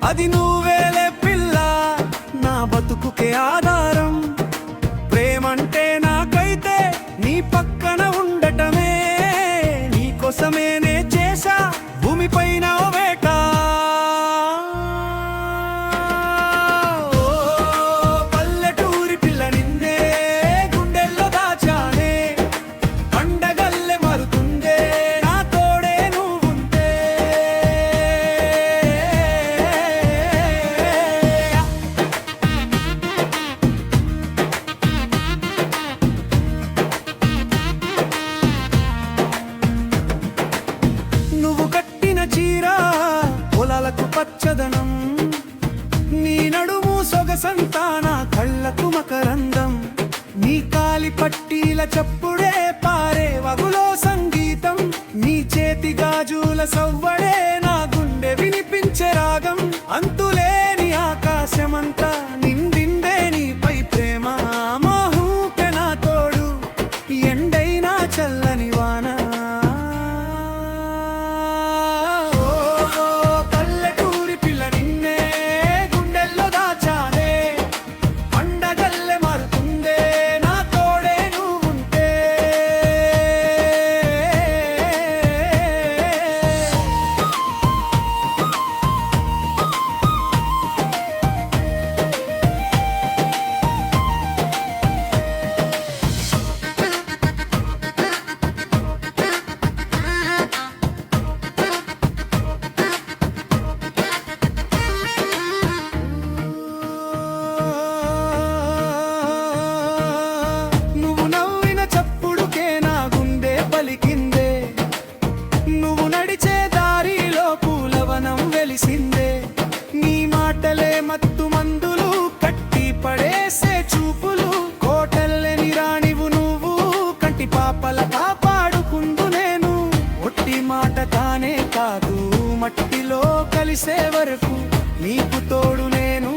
అది నువ్వేలే పిల్ల, నా బతుకుకే ఆధారం. ప్రేమంటే నాకైతే నీ పక్కన ఉండటమే, నీకోసమే నే చేశా భూమిపైన ఓ వేట. పల్లెటూరి పిల్ల నిన్నే గుండెల్లో దాచానే, పండగల్లె మరుతుందే నా తోడే నువ్వుంటే. నువ్వు కట్టిన చీర పొలాలకు పచ్చదనం, నీ నడుము సొగసంతా నా కళ్ళకు మకరందం. నీ కాలి పట్టీల చప్పుడే పారే వగులో సంగీతం, నీ చేతి గాజుల సవ్వడే నా గుండె వినిపించే రాగం. అంతులేని ఆకాశమంతా నిండిందే నీపై ప్రేమ, మోహూకే నా తోడు ఎండైనా చల్లని వాన. పల్లెటూరి పిల్ల నిన్నే గుండెల్లో దాచానే, పండగల్లె మారుతుందే నా తోడే నువ్వుంటే. నువ్వు నవ్విన చప్పుడుకే నా గుండె పలికిందే, నువ్వు నడిచే దారిలో పూలవనం వెలిసిందే. నీ మాటలే మత్తు మందులు, కట్టి పడేసే చూపులు, కోటల్లెని రాణివు నువ్వు, కంటి పాపల కాపాడుకుందు నేను. ఒట్టి మాట కానే కాదు, మట్టిలో కలిసే వరకు నీకు తోడు నేను.